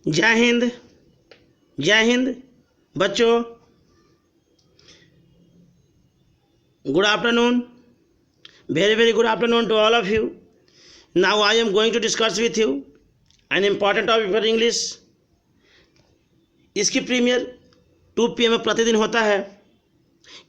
जय हिंद, जय हिंद बच्चों। Good afternoon, very good afternoon to all of you. Now I am going to discuss with you an important topic for English. इसकी premiere 2 PM में प्रतिदिन होता है।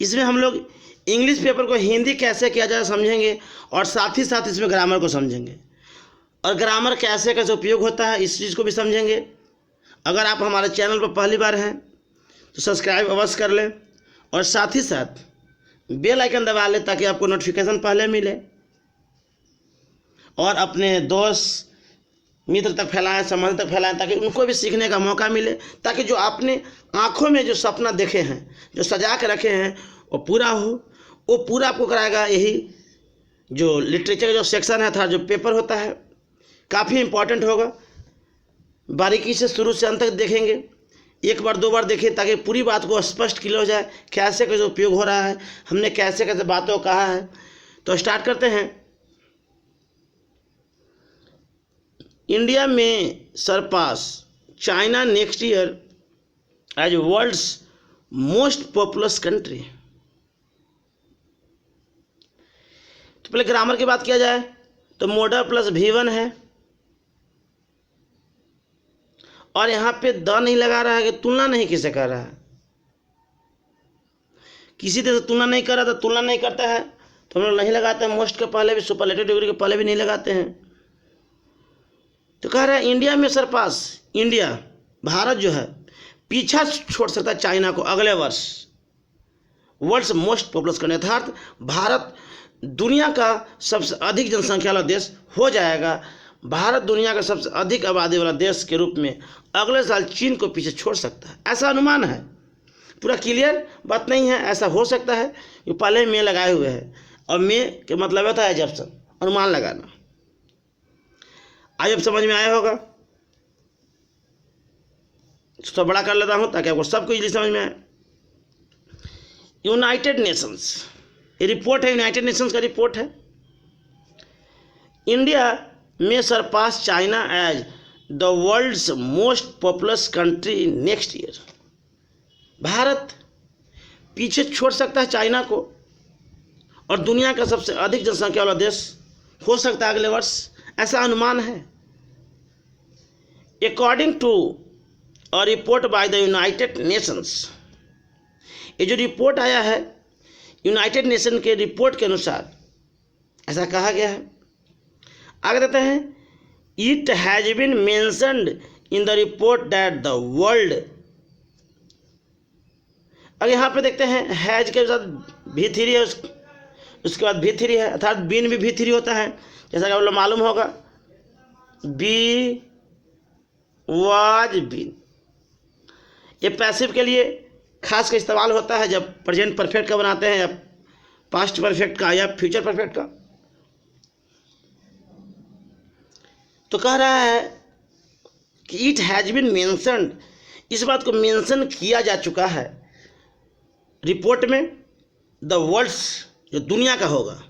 इसमें हम लोग इंग्लिश पेपर को हिंदी कैसे किया जाए समझेंगे और साथ ही साथ इसमें ग्रामर को समझेंगे और ग्रामर कैसे कैसे उपयोग होता है इस चीज़ को भी समझेंगे। अगर आप हमारे चैनल पर पहली बार हैं तो सब्सक्राइब अवश्य कर लें और साथ ही साथ बेल आइकन दबा लें ताकि आपको नोटिफिकेशन पहले मिले और अपने दोस्त मित्र तक फैलाएं, संबंध तक फैलाएं ताकि उनको भी सीखने का मौका मिले, ताकि जो आपने आँखों में जो सपना देखे हैं, जो सजा के रखे हैं वो पूरा हो। वो पूरा आपको कराएगा यही जो लिटरेचर का जो सेक्शन है था, जो पेपर होता है काफ़ी इम्पोर्टेंट होगा। बारीकी से शुरू से अंत तक देखेंगे, 1 बार 2 बार देखें ताकि पूरी बात को स्पष्ट क्लियर हो जाए कैसे कैसे उपयोग हो रहा है, हमने कैसे कैसे बातों को कहा है। तो स्टार्ट करते हैं। इंडिया में surpass China next year as world's most populous country. तो पहले ग्रामर की बात किया जाए तो मोडा प्लस V1 है और यहाँ पे द नहीं लगा रहा है कि तुलना नहीं किसे कर रहा है। किसी तरह से तुलना नहीं कर रहा तो तुलना नहीं करता है तो हम लोग नहीं लगाते हैं। मोस्ट के पहले भी, सुपरलेटिव डिग्री के पहले भी नहीं लगाते हैं। तो कह रहा है इंडिया में सरपास, इंडिया भारत जो है पीछा छोड़ सकता है चाइना को अगले वर्ष वर्ल्ड्स मोस्ट पॉपुलस करने, अर्थात भारत दुनिया का सबसे अधिक जनसंख्या वाला देश हो जाएगा। भारत दुनिया का सबसे अधिक आबादी वाला देश के रूप में अगले साल चीन को पीछे छोड़ सकता है, ऐसा अनुमान है। पूरा क्लियर बात नहीं है, ऐसा हो सकता है। ये पहले में लगाए हुए हैं और में के मतलब होता है एजम्पशन, अनुमान लगाना। आज अब समझ में आया होगा, तो बड़ा कर लेता हूँ ताकि आपको सबको इजीली समझ में आए। यूनाइटेड नेशंस, ये रिपोर्ट है, यूनाइटेड नेशंस का रिपोर्ट है। इंडिया में surpass China as the world's most populous country next year. Bharat पीछे छोड़ सकता है चाइना को और दुनिया का सबसे अधिक जनसंख्या वाला देश हो सकता है अगले वर्ष, ऐसा अनुमान है। According to a report by the United Nations, ये जो रिपोर्ट आया है यूनाइटेड नेशन के रिपोर्ट के अनुसार ऐसा कहा गया है। आगे देते हैं, it has been mentioned in the report that the world. अब यहाँ पे देखते हैं हैज के साथ V3 है, उसके बाद V3 है, अर्थात बीन भी V3 होता है, जैसा कि आप लोग मालूम होगा। बी वाज बीन, ये पैसिव के लिए खास का इस्तेमाल होता है जब प्रेजेंट परफेक्ट का बनाते हैं या पास्ट परफेक्ट का या फ्यूचर परफेक्ट का। तो कह रहा है कि इट हैज़ बीन मेंशन्ड, इस बात को मेंशन किया जा चुका है रिपोर्ट में, द वर्ल्ड्स जो दुनिया का होगा।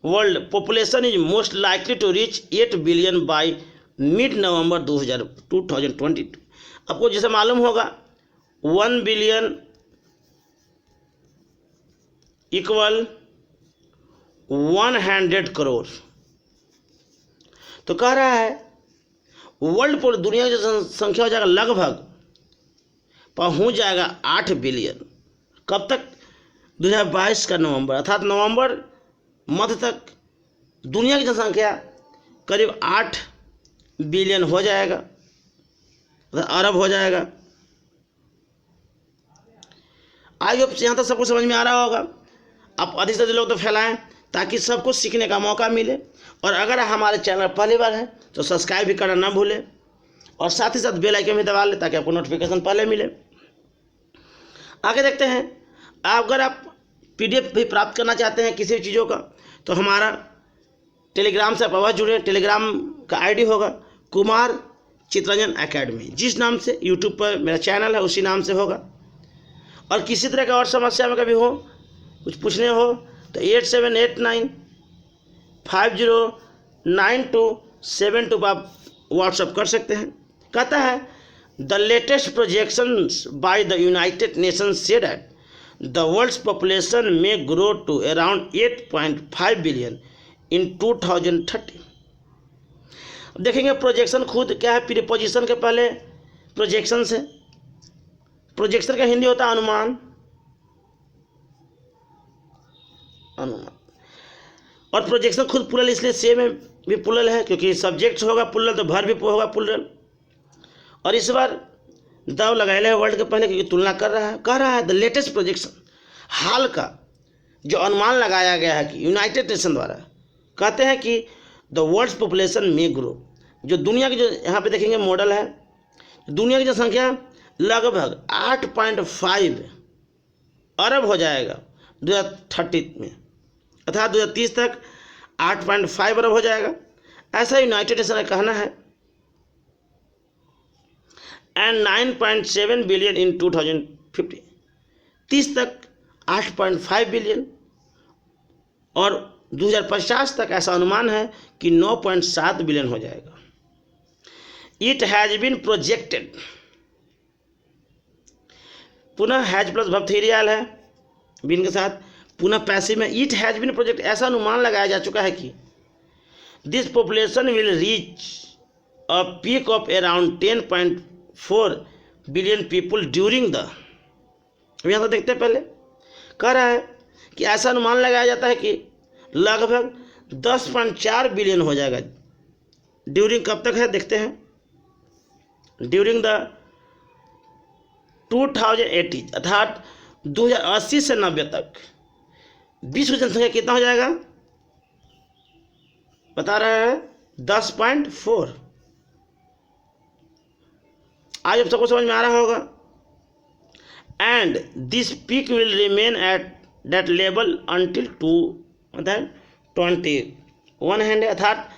World population is most likely to reach 8 billion by mid November 2022। आपको जैसे मालूम होगा 1 बिलियन इक्वल 100 करोड़। तो कह रहा है वर्ल्ड पर दुनिया की संख्या हो जाएगा लगभग पहुंच जाएगा 8 बिलियन। कब तक? 2022 का नवंबर, अर्थात नवंबर मध्य तक दुनिया की जनसंख्या करीब 8 बिलियन हो जाएगा, अरब हो जाएगा। आई होप यहाँ तक सबको समझ में आ रहा होगा। आप अधिक से अधिक लोग तो फैलाएं ताकि सबको सीखने का मौका मिले। और अगर हमारे चैनल पहली बार है तो सब्सक्राइब भी करना ना भूलें और साथ ही साथ बेल आइकन भी दबा लें ताकि आपको नोटिफिकेशन पहले मिले। आगे देखते हैं, अगर आप PDF भी प्राप्त करना चाहते हैं किसी चीज़ों का तो हमारा टेलीग्राम से आप अवश्य जुड़ें। टेलीग्राम का ID होगा कुमार चितरंजन एकेडमी, जिस नाम से यूट्यूब पर मेरा चैनल है उसी नाम से होगा। और किसी तरह का और समस्या में कभी हो, कुछ पूछने हो तो 8789 509272 पर आप व्हाट्सअप कर सकते हैं। कहता है the latest projections by the United Nations से दैट द वर्ल्ड्स पॉपुलेशन में grow to around 8.5 billion in 2030। देखेंगे प्रोजेक्शन खुद क्या है, प्रीपोजिशन के पहले प्रोजेक्शन से, प्रोजेक्शन का हिंदी होता है अनुमान, अनुमान। और प्रोजेक्शन खुद प्लुरल, इसलिए से में भी प्लुरल है, क्योंकि सब्जेक्ट होगा प्लुरल तो वर्ब भी होगा प्लुरल। और इस बार द लगाया है वर्ड के पहले, क्योंकि तुलना कर रहा है। कह रहा है द लेटेस्ट प्रोजेक्शन, हाल का जो अनुमान लगाया गया है कि यूनाइटेड नेशन द्वारा, कहते हैं कि द वर्ल्ड्स पॉपुलेशन में ग्रो, जो दुनिया की जो यहाँ पे देखेंगे मॉडल है, दुनिया की जनसंख्या लगभग 8.5 अरब हो जाएगा 2030 में, अर्थात 2030 तक 8.5 अरब हो जाएगा, ऐसा यूनाइटेड नेशन का कहना है। एंड 9.7 बिलियन इन 2050, 30 तक 8.5 बिलियन, और 2050 तक ऐसा अनुमान है कि 9.7 बिलियन हो जाएगा। इट हैज बीन प्रोजेक्टेड, पुनः has plus verb three oil है बिन के साथ, पुनः पैसिव में इट हैज बीन प्रोजेक्ट, ऐसा अनुमान लगाया जा चुका है कि this population will reach a peak of around 10.4 billion people during the, यहाँ तो देखते हैं पहले, कह रहा है कि ऐसा अनुमान लगाया जाता है कि लगभग 10.4 बिलियन हो जाएगा। ड्यूरिंग कब तक है देखते हैं, ड्यूरिंग द 2080, अर्थात 2080 से 90 तक विश्व की जनसंख्या कितना हो जाएगा, बता रहा है 10.4। आज अब सबको समझ में आ रहा होगा। And this peak will remain at that level until 2021, अर्थात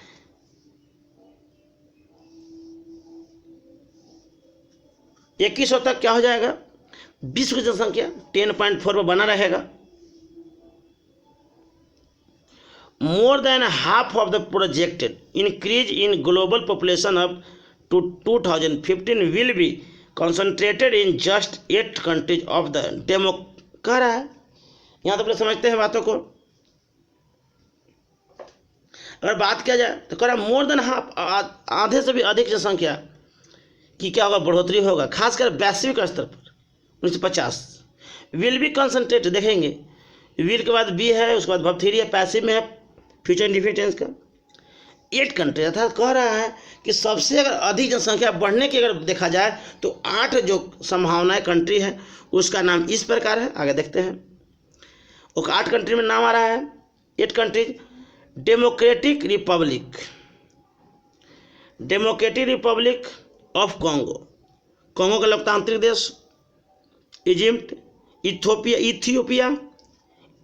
2100 तक क्या हो जाएगा, विश्व की जनसंख्या 10.4 पर बना रहेगा। More than half of the projected increase in global population up to 2015 will be concentrated in just 8 countries of the demo, कह रहा है। यहाँ तो पहले समझते हैं बातों को। अगर बात किया जाए तो कह रहा है मोर देन हाफ, आधे से भी अधिक जनसंख्या की क्या होगा, बढ़ोतरी होगा, खासकर वैश्विक स्तर पर 1950। विल बी कंसंट्रेट, देखेंगे विल के बाद बी है, उसके बाद वर्ब थ्री है, पैसिव में है फ्यूचर इंडेफिनिट टेंस का। 8 कंट्री, अर्थात कह रहा है कि सबसे अगर अधिक जनसंख्या बढ़ने की अगर देखा जाए तो 8 जो संभावनाएं कंट्री है उसका नाम इस प्रकार है, आगे देखते हैं। वो 8 कंट्री में नाम आ रहा है, 8 countries. Democratic Republic, democratic Republic of Congo, Congo का लोकतांत्रिक देश, Egypt, Ethiopia,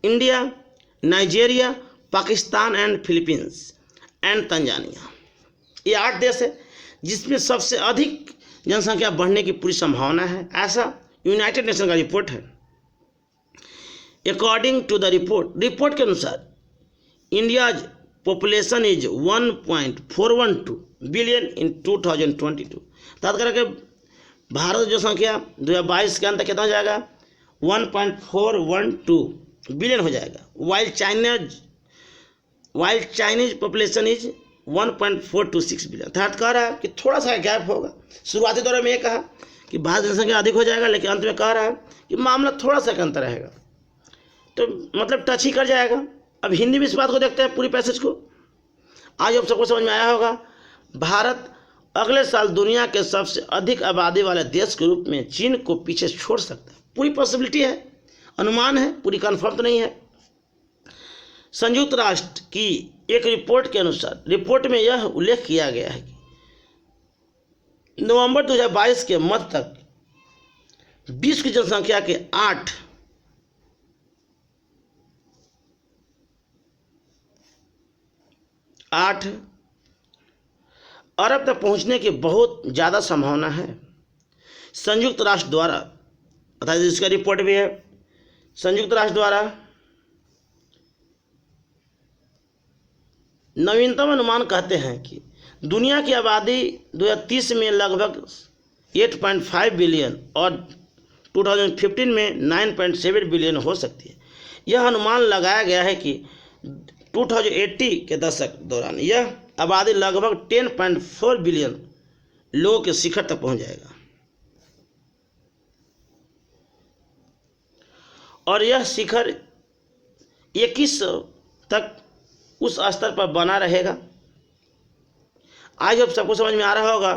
India, Nigeria, Pakistan and Philippines and Tanzania. ये 8 देश है जिसमें सबसे अधिक जनसंख्या बढ़ने की पूरी संभावना है, ऐसा यूनाइटेड नेशन का रिपोर्ट है। अकॉर्डिंग टू द रिपोर्ट के अनुसार India's population is 1.412 billion in 2022, तात्पर्य करके भारत जो संख्या 2022 के अंत तक कितना हो जाएगा, 1.412 बिलियन हो जाएगा। While Chinese population is 1.426 billion, अर्थात कह रहा है कि थोड़ा सा गैप होगा। शुरुआती दौर में ये कहा कि भारत जनसंख्या अधिक हो जाएगा, लेकिन अंत में कह रहा है कि मामला थोड़ा सा अंतर रहेगा, तो मतलब टच ही कर जाएगा। अब हिंदी में इस बात को देखते हैं पूरी पैसेज को। आज अब सबको समझ में आया होगा। भारत अगले साल दुनिया के सबसे अधिक आबादी वाले देश के रूप में चीन को पीछे छोड़ सकता है, पूरी पॉसिबिलिटी है, अनुमान है, पूरी कन्फर्म तो नहीं है। संयुक्त राष्ट्र की एक रिपोर्ट के अनुसार, रिपोर्ट में यह उल्लेख किया गया है कि नवंबर 2022 के मध्य तक विश्व की जनसंख्या के 8 अरब तक पहुंचने की बहुत ज़्यादा संभावना है। संयुक्त राष्ट्र द्वारा, अर्थात इसका रिपोर्ट भी है, संयुक्त राष्ट्र द्वारा नवीनतम अनुमान कहते हैं कि दुनिया की आबादी 2030 में लगभग 8.5 बिलियन और 2015 में 9.7 बिलियन हो सकती है। यह अनुमान लगाया गया है कि 2080 के दशक दौरान यह आबादी लगभग 10.4 बिलियन लोगों के शिखर तक पहुंच जाएगा और यह शिखर 2100 तक उस स्तर पर बना रहेगा। आज अब सबको समझ में आ रहा होगा।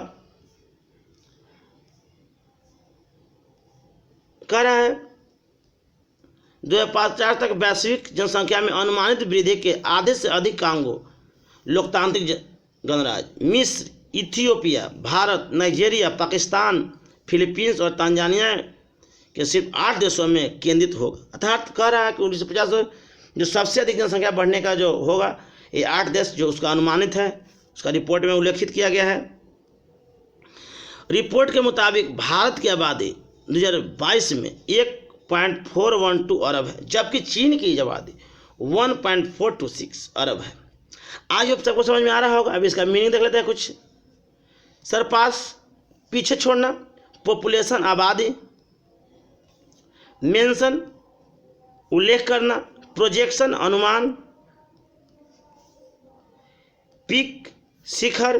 कह रहा है 2050 तक वैश्विक जनसंख्या में अनुमानित वृद्धि के आधे से अधिक कांगो लोकतांत्रिक गणराज्य मिस्र, Ethiopia, Bharat, Nigeria, Pakistan, Philippines और तंजानिया के सिर्फ 8 देशों में केंद्रित होगा। अर्थात कह रहा है कि 1950 जो सबसे अधिक जनसंख्या बढ़ने का जो होगा ये 8 देश जो उसका अनुमानित है, उसका रिपोर्ट में उल्लेखित किया गया है। रिपोर्ट के मुताबिक भारत की आबादी 2022 में 1.412 अरब है, जबकि चीन की आबादी 1.426 अरब है। आज अब सबको समझ में आ रहा होगा। अब इसका मीनिंग देख लेते हैं कुछ। सरपास, पीछे छोड़ना, पॉपुलेशन आबादी, मेंशन उल्लेख करना, प्रोजेक्शन अनुमान, पीक शिखर,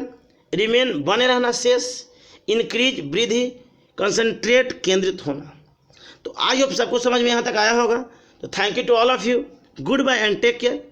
रिमेन बने रहना शेष, इंक्रीज वृद्धि, कंसंट्रेट केंद्रित होना। तो आई होप सबको समझ में यहाँ तक आया होगा। तो thank you to all of you, goodbye and take care.